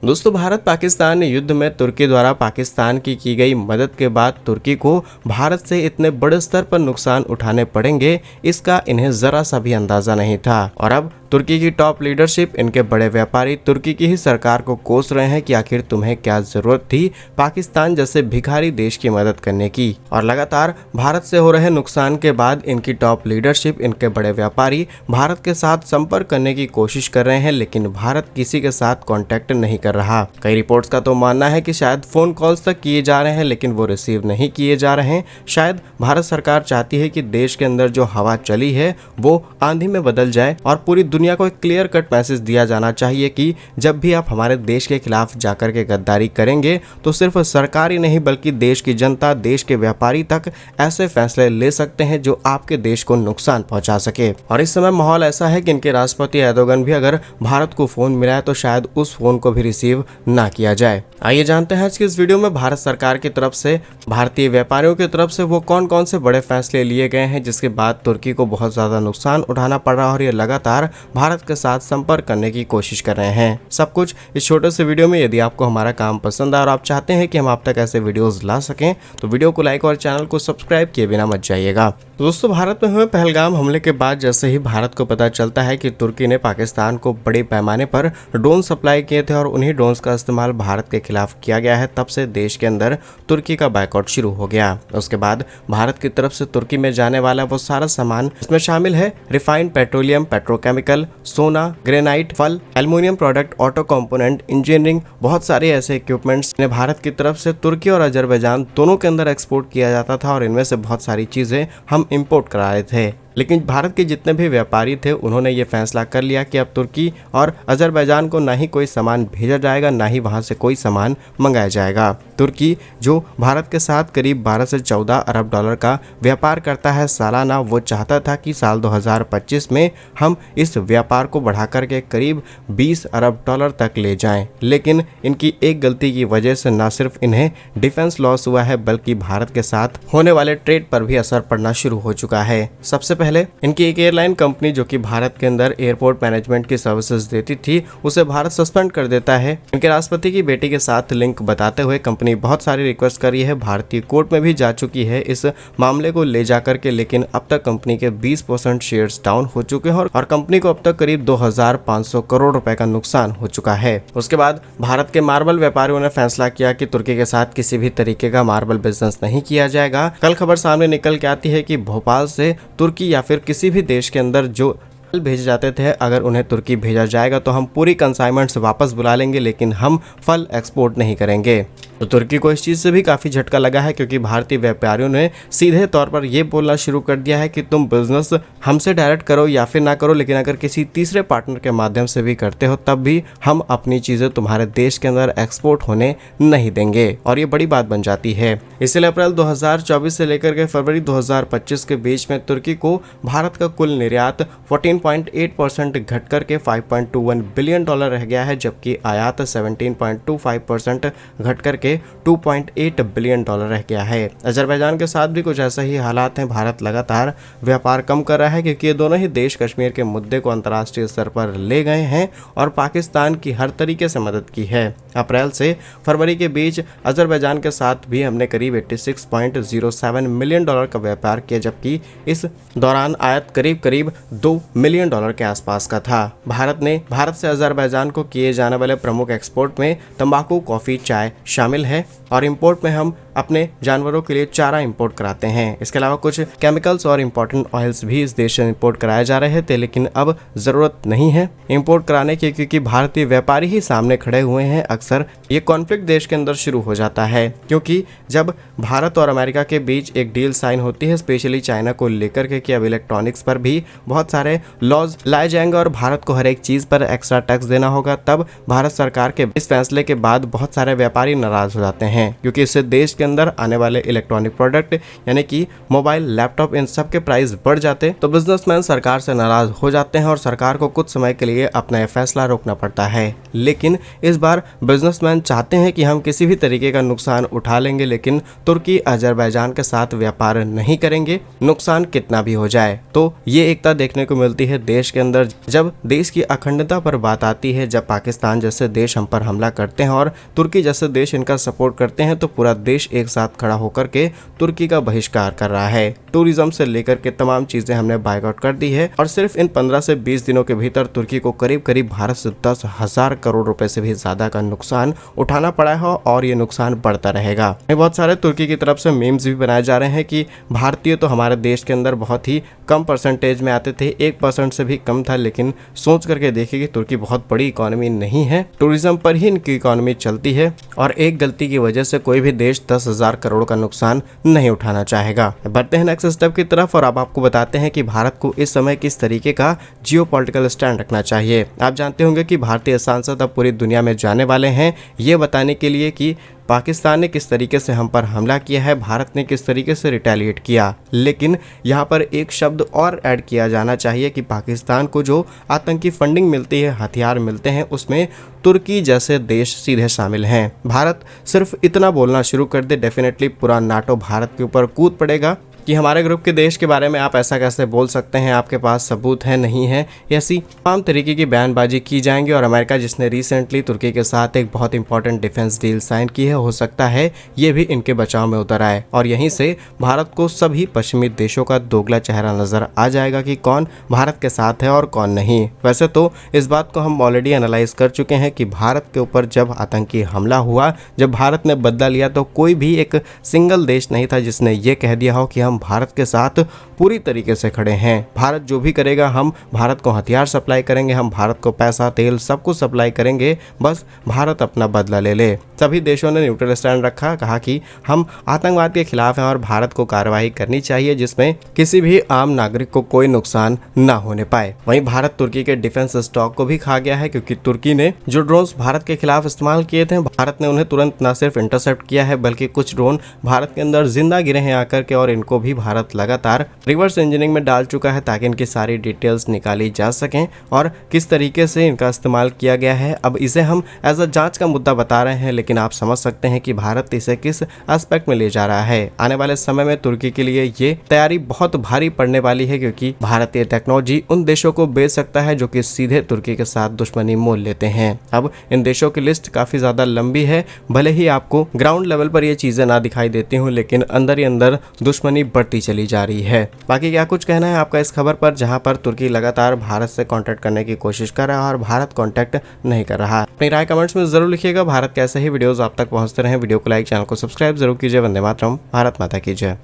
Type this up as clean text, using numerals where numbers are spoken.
दोस्तों, भारत पाकिस्तान युद्ध में तुर्की द्वारा पाकिस्तान की गई मदद के बाद तुर्की को भारत से इतने बड़े स्तर पर नुकसान उठाने पड़ेंगे, इसका इन्हें जरा सा भी अंदाजा नहीं था। और अब तुर्की की टॉप लीडरशिप, इनके बड़े व्यापारी तुर्की की ही सरकार को कोस रहे हैं कि आखिर तुम्हें क्या जरूरत थी पाकिस्तान जैसे भिखारी देश की मदद करने की। और लगातार भारत से हो रहे नुकसान के बाद इनकी टॉप लीडरशिप, इनके बड़े व्यापारी भारत के साथ संपर्क करने की कोशिश कर रहे हैं, लेकिन भारत किसी के साथ कॉन्टेक्ट नहीं कर रहा। कई रिपोर्ट्स का तो मानना है कि शायद फोन कॉल्स तक किए जा रहे हैं, लेकिन वो रिसीव नहीं किए जा रहे हैं। शायद भारत सरकार चाहती है कि देश के अंदर जो हवा चली है वो आंधी में बदल जाए और पूरी दुनिया को एक क्लियर कट मैसेज दिया जाना चाहिए कि जब भी आप हमारे देश के खिलाफ जाकर के गद्दारी करेंगे तो सिर्फ सरकार ही नहीं बल्कि देश की जनता, देश के व्यापारी तक ऐसे फैसले ले सकते हैं जो आपके देश को नुकसान पहुंचा सके। और इस समय माहौल ऐसा है कि इनके राष्ट्रपति एर्दोगन भी अगर भारत को फोन मिला है तो शायद उस फोन को भी रिसीव ना किया जाए। आइए जानते हैं आज की इस वीडियो में भारत सरकार की तरफ से, भारतीय व्यापारियों की तरफ से वो कौन कौन से बड़े फैसले लिए गए हैं जिसके बाद तुर्की को बहुत ज्यादा नुकसान उठाना पड़ रहा है और ये लगातार भारत के साथ संपर्क करने की कोशिश कर रहे हैं। सब कुछ इस छोटे से वीडियो में। यदि आपको हमारा काम पसंद आए और आप चाहते हैं कि हम आप तक ऐसे वीडियोस ला सकें तो वीडियो को लाइक और चैनल को सब्सक्राइब किए बिना मत जाइएगा। दोस्तों, भारत में हुए पहलगाम हमले के बाद जैसे ही भारत को पता चलता है कि तुर्की ने पाकिस्तान को बड़े पैमाने पर ड्रोन सप्लाई किए थे और उन्हीं ड्रोन्स का इस्तेमाल भारत के खिलाफ किया गया है, तब से देश के अंदर तुर्की का बायकॉट शुरू हो गया। उसके बाद भारत की तरफ से तुर्की में जाने वाला वो सारा सामान, इसमें शामिल है रिफाइंड पेट्रोलियम, पेट्रोकेमिकल, सोना, ग्रेनाइट, फल, aluminium product, auto component, engineering, बहुत सारे ऐसे इक्विपमेंट्स ने भारत की तरफ से तुर्की और अजरबैजान दोनों के अंदर एक्सपोर्ट किया जाता था और इनमें से बहुत सारी चीजें हम इंपोर्ट करा रहे थे। लेकिन भारत के जितने भी व्यापारी थे उन्होंने ये फैसला कर लिया कि अब तुर्की और अजरबैजान को ना ही कोई सामान भेजा जाएगा, ना ही वहां से कोई सामान मंगाया जाएगा। तुर्की जो भारत के साथ करीब 12 से 14 अरब डॉलर का व्यापार करता है सालाना, वो चाहता था कि साल 2025 में हम इस व्यापार को बढ़ाकर के करीब 20 अरब डॉलर तक ले जाएं। लेकिन इनकी एक गलती की वजह से न सिर्फ इन्हें डिफेंस लॉस हुआ है बल्कि भारत के साथ होने वाले ट्रेड पर भी असर पड़ना शुरू हो चुका है। सबसे पहले इनकी एक एयरलाइन कंपनी जो कि भारत के अंदर एयरपोर्ट मैनेजमेंट की सर्विसेज देती थी, उसे भारत सस्पेंड कर देता है। इनके राष्ट्रपति की बेटी के साथ लिंक बताते हुए कंपनी बहुत सारी रिक्वेस्ट करी है, भारतीय कोर्ट में भी जा चुकी है इस मामले को ले जाकर के, लेकिन अब तक कंपनी के 20% शेयर्स डाउन हो चुके हैं और कंपनी को अब तक करीब 2500 करोड़ रुपए का नुकसान हो चुका है। उसके बाद भारत के मार्बल व्यापारियों ने फैसला किया कि तुर्की के साथ किसी भी तरीके का मार्बल बिजनेस नहीं किया जाएगा। कल खबर सामने निकल के आती है कि भोपाल से तुर्की या फिर किसी भी देश के अंदर जो फल भेजे जाते थे, अगर उन्हें तुर्की भेजा जाएगा तो हम पूरी कंसाइनमेंट्स वापस बुला लेंगे, लेकिन हम फल एक्सपोर्ट नहीं करेंगे। तो तुर्की को इस चीज़ से भी काफ़ी झटका लगा है क्योंकि भारतीय व्यापारियों ने सीधे तौर पर यह बोलना शुरू कर दिया है कि तुम बिजनेस हमसे डायरेक्ट करो या फिर ना करो, लेकिन अगर किसी तीसरे पार्टनर के माध्यम से भी करते हो तब भी हम अपनी चीज़ें तुम्हारे देश के अंदर एक्सपोर्ट होने नहीं देंगे। और ये बड़ी बात बन जाती है। इसलिए अप्रैल 2024 से लेकर के फरवरी 2025 के बीच में तुर्की को भारत का कुल निर्यात 14.8% घट करके $5.21 बिलियन रह गया है, जबकि आयात 17.25% घट करके 2.8 बिलियन डॉलर रह गया है। अजरबैजान के साथ भी कुछ ऐसा ही हालात हैं। भारत लगातार व्यापार कम कर रहा है क्योंकि ये दोनों ही देश कश्मीर के मुद्दे को अंतर्राष्ट्रीय स्तर पर ले गए हैं और पाकिस्तान की हर तरीके से मदद की है। अप्रैल से फरवरी के बीच अजरबैजान के साथ भी हमने करीब 86.07 मिलियन डॉलर का व्यापार किया, जबकि इस दौरान आयात करीब 2 मिलियन डॉलर के आसपास का था। भारत से अजरबैजान को किए जाने वाले प्रमुख एक्सपोर्ट में तंबाकू, कॉफी, चाय शामिल है और इंपोर्ट में हम अपने जानवरों के लिए चारा इंपोर्ट कराते हैं। इसके अलावा कुछ केमिकल्स और इंपॉर्टेंट ऑयल्स भी इस देश से इंपोर्ट कराए जा रहे थे, लेकिन अब जरूरत नहीं है इंपोर्ट कराने की क्योंकि भारतीय व्यापारी ही सामने खड़े हुए हैं। अक्सर ये कॉन्फ्लिक्ट देश के अंदर शुरू हो जाता है क्योंकि जब भारत और अमेरिका के बीच एक डील साइन होती है, स्पेशली चाइना को लेकर के कि अब इलेक्ट्रॉनिक्स पर भी बहुत सारे लॉज लाए जाएंगे और भारत को हर एक चीज पर एक्स्ट्रा टैक्स देना होगा, तब भारत सरकार के इस फैसले के बाद बहुत सारे व्यापारी नाराज नाराज हो जाते हैं, क्योंकि इससे देश के अंदर आने वाले इलेक्ट्रॉनिक प्रोडक्ट यानी कि मोबाइल, लैपटॉप, इन सब के प्राइस बढ़ जाते तो बिजनेसमैन सरकार से नाराज हो जाते हैं और सरकार को कुछ समय के लिए अपना यह फैसला रोकना पड़ता है। लेकिन इस बार बिजनेसमैन चाहते हैं कि हम किसी भी तरीके का नुकसान उठा लेंगे, लेकिन तुर्की अजरबैजान के साथ व्यापार नहीं करेंगे, नुकसान कितना भी हो जाए। तो ये एकता देखने को मिलती है देश के अंदर जब देश की अखंडता पर बात आती है। जब पाकिस्तान जैसे देश हम पर हमला करते हैं और तुर्की जैसे देश इनका सपोर्ट करते हैं तो पूरा देश एक साथ खड़ा होकर के तुर्की का बहिष्कार कर रहा है। टूरिज्म से लेकर के तमाम चीजें हमने बायकॉट कर दी है और सिर्फ इन 15 से 20 दिनों के भीतर तुर्की को करीब करीब भारत से 10,000 करोड़ रुपए से भी ज्यादा का नुकसान उठाना पड़ा है और ये नुकसान बढ़ता रहेगा। बहुत सारे तुर्की की तरफ से मीम्स भी बनाए जा रहे हैं कि भारतीय तो हमारे देश के अंदर बहुत ही कम परसेंटेज में आते थे, 1% से भी कम था, लेकिन सोच करके देखिए कि तुर्की बहुत बड़ी इकोनॉमी नहीं है, टूरिज्म पर ही इनकी इकोनॉमी चलती है और एक गलती की वजह से कोई भी देश 10,000 करोड़ का नुकसान नहीं उठाना चाहेगा। बढ़ते हैं नेक्स्ट स्टेप की तरफ और अब आपको बताते हैं कि भारत को इस समय किस तरीके का जियोपॉलिटिकल स्टैंड रखना चाहिए। आप जानते होंगे कि भारतीय सांसद अब पूरी दुनिया में जाने वाले हैं ये बताने के लिए कि पाकिस्तान ने किस तरीके से हम पर हमला किया है, भारत ने किस तरीके से रिटेलिएट किया। लेकिन यहाँ पर एक शब्द और ऐड किया जाना चाहिए कि पाकिस्तान को जो आतंकी फंडिंग मिलती है, हथियार मिलते हैं, उसमें तुर्की जैसे देश सीधे शामिल हैं। भारत सिर्फ इतना बोलना शुरू कर दे, डेफिनेटली पूरा नाटो भारत के ऊपर कूद पड़ेगा कि हमारे ग्रुप के देश के बारे में आप ऐसा कैसे बोल सकते हैं, आपके पास सबूत है नहीं है। ऐसी तमाम तरीके की बयानबाजी की जाएंगी और अमेरिका जिसने रिसेंटली तुर्की के साथ एक बहुत इंपॉर्टेंट डिफेंस डील साइन की है, हो सकता है ये भी इनके बचाव में उतर आए और यहीं से भारत को सभी पश्चिमी देशों का दोगला चेहरा नजर आ जाएगा कि कौन भारत के साथ है और कौन नहीं। वैसे तो इस बात को हम ऑलरेडी एनालाइज कर चुके हैं कि भारत के ऊपर जब आतंकी हमला हुआ, जब भारत ने बदला लिया, तो कोई भी एक सिंगल देश नहीं था जिसने ये कह दिया हो कि हम भारत के साथ पूरी तरीके से खड़े हैं। भारत जो भी करेगा, हम भारत को हथियार सप्लाई करेंगे, हम भारत को पैसा, तेल सब कुछ सप्लाई करेंगे, बस भारत अपना बदला ले ले। सभी देशों ने न्यूट्रल स्टैंड रखा, कहा कि हम आतंकवाद के खिलाफ हैं और भारत को कार्रवाई करनी चाहिए जिसमें किसी भी आम नागरिक को कोई नुकसान न होने पाए। वहीं भारत तुर्की के डिफेंस स्टॉक को भी खा गया है, क्योंकि तुर्की ने जो ड्रोन्स भारत के खिलाफ इस्तेमाल किए थे, भारत ने उन्हें तुरंत न सिर्फ इंटरसेप्ट किया है बल्कि कुछ ड्रोन भारत के अंदर जिंदा गिरे हैं आकर के और इनको भी भारत लगातार रिवर्स इंजीनियरिंग में डाल चुका है ताकि इनकी सारी डिटेल्स निकाली जा सकें और किस तरीके से इनका इस्तेमाल किया गया है। अब इसे हम एज अ जांच का मुद्दा बता रहे हैं, लेकिन आप समझ सकते हैं कि भारत इसे किस एस्पेक्ट में ले जा रहा है। आने वाले समय में तुर्की के लिए ये तैयारी बहुत भारी पड़ने वाली है, क्योंकि भारतीय टेक्नोलॉजी उन देशों को बेच सकता है जो कि सीधे तुर्की के साथ दुश्मनी मोल लेते हैं। अब इन देशों की लिस्ट काफी ज्यादा लंबी है, भले ही आपको ग्राउंड लेवल पर ये चीजें ना दिखाई देती हूँ, लेकिन अंदर ही अंदर दुश्मनी बढ़ती चली जा रही है। बाकी क्या कुछ कहना है आपका इस खबर पर, जहां पर तुर्की लगातार भारत से कांटेक्ट करने की कोशिश कर रहा है और भारत कांटेक्ट नहीं कर रहा। अपनी राय कमेंट्स में जरूर लिखिएगा। भारत के ऐसे ही वीडियोस आप तक पहुंचते रहे। वीडियो को लाइक, चैनल को सब्सक्राइब जरूर कीजिए। वंदे मातरम, भारत माता की जय।